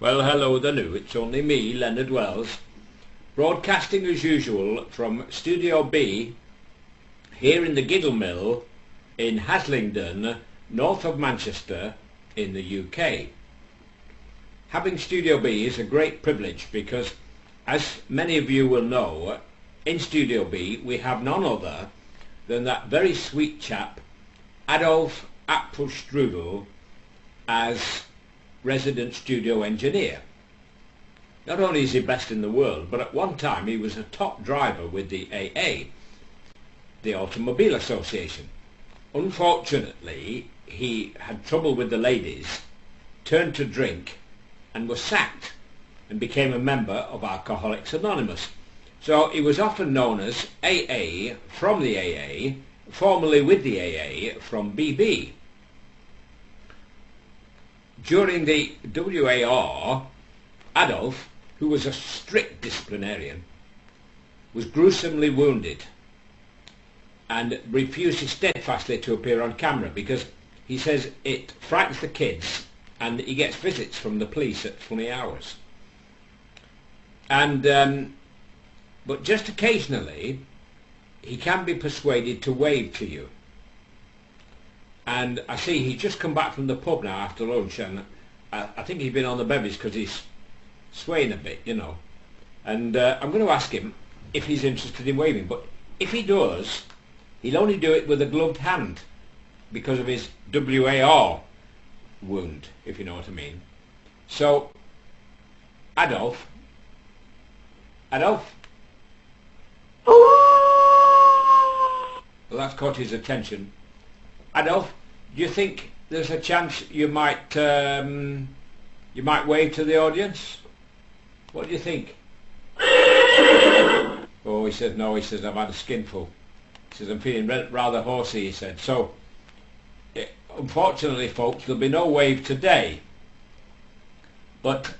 Well, hello there new, it's only me, Leonard Wells, broadcasting as usual from Studio B here in the Giggle Mill in Haslingden, north of Manchester in the UK. Having Studio B is a great privilege because, as many of you will know, in Studio B we have none other than that very sweet chap Adolf Apfelstrudel as resident studio engineer. Not only is he best in the world, but at one time he was a top driver with the AA, the Automobile Association. Unfortunately, he had trouble with the ladies, turned to drink and was sacked and became a member of Alcoholics Anonymous. So he was often known as AA from the AA, formerly with the AA from BB. During the WAR, Adolf, who was a strict disciplinarian, was gruesomely wounded and refuses steadfastly to appear on camera because he says it frightens the kids and he gets visits from the police at funny hours. And but just occasionally he can be persuaded to wave to you. And I see he's just come back from the pub now after lunch, and I think he's been on the bevies because he's swaying a bit, you know. And I'm going to ask him if he's interested in waving, but if he does, he'll only do it with a gloved hand because of his WAR wound, if you know what I mean. So, Adolf. Well, that's caught his attention. Adolf, do you think there's a chance you might wave to the audience? What do you think? Oh, he says no. He says I've had a skinful. He says I'm feeling rather horsey. He said so. Unfortunately, folks, there'll be no wave today. But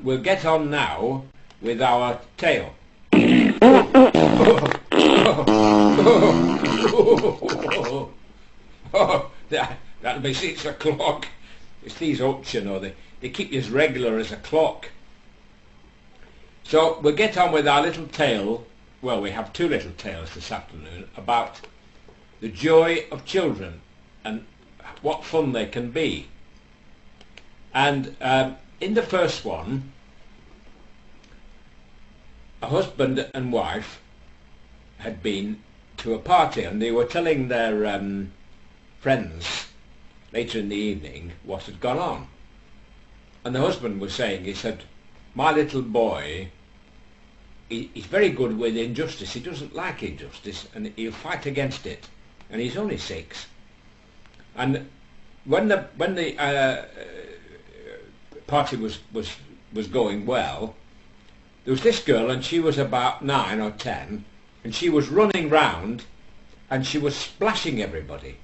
we'll get on now with our tale. Oh, that'll be 6 o'clock. It's these hooks, you know, they keep you as regular as a clock. So we'll get on with our little tale. Well, we have two little tales this afternoon about the joy of children and what fun they can be. And in the first one, a husband and wife had been to a party and they were telling their friends later in the evening what had gone on. And the husband was saying, he said, my little boy, he's very good with injustice. He doesn't like injustice and he'll fight against it. And he's only 6. And when the party was going well, there was this girl and she was about 9 or 10 and she was running round and she was splashing everybody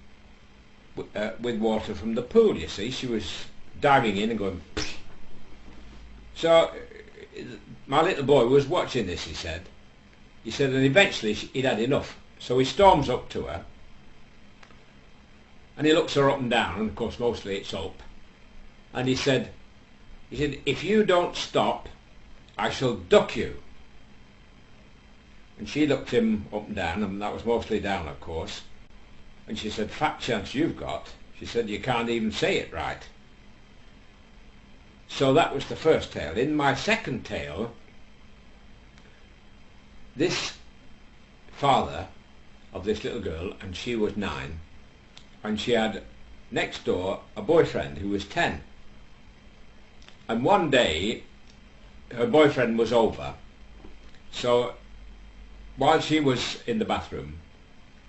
with water from the pool, you see. She was diving in and going psh. So my little boy was watching this, he said, and eventually he'd had enough. So he storms up to her and he looks her up and down, and of course mostly it's up, and he said, if you don't stop, I shall duck you. And she looked him up and down, and that was mostly down, of course. And she said, fat chance you've got. She said, you can't even say it right. So that was the first tale. In my second tale, this father of this little girl, and she was 9, and she had next door a boyfriend who was 10. And one day, her boyfriend was over. So while she was in the bathroom,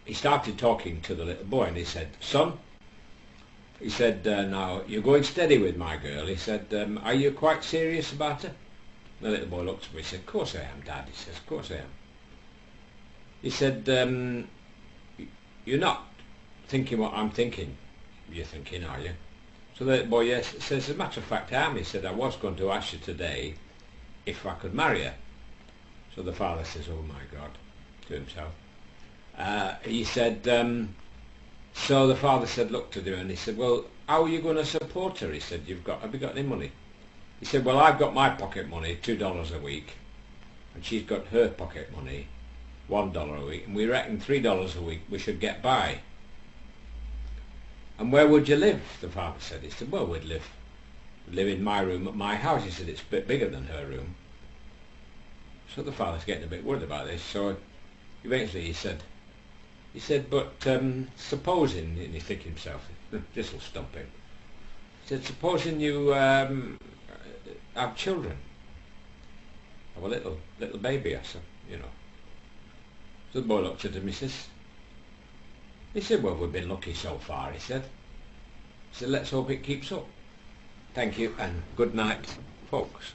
he started talking to the little boy and he said, son, he said, now you're going steady with my girl. He said, are you quite serious about her? The little boy looked at me and said, of course I am, Dad. He says, of course I am. He said, you're not thinking what I'm thinking, you're thinking, are you? So the little boy, yes, says, as a matter of fact I am. He said, I was going to ask you today if I could marry her. So the father says, oh my God, to himself. He said, so the father said, looked at him and he said, well, how are you going to support her? He said, have you got any money? He said, well, I've got my pocket money, $2 a week, and she's got her pocket money, $1 a week, and we reckon $3 a week we should get by. And where would you live? The father said. He said, well, we'd live in my room at my house. He said, it's a bit bigger than her room. So the father's getting a bit worried about this. So eventually he said, but supposing, and he thinking himself, this will stump him. He said, supposing you have children, have a little baby, I said, you know. So the boy looked at him, he said, well, we've been lucky so far, he said. He said, let's hope it keeps up. Thank you and good night, folks.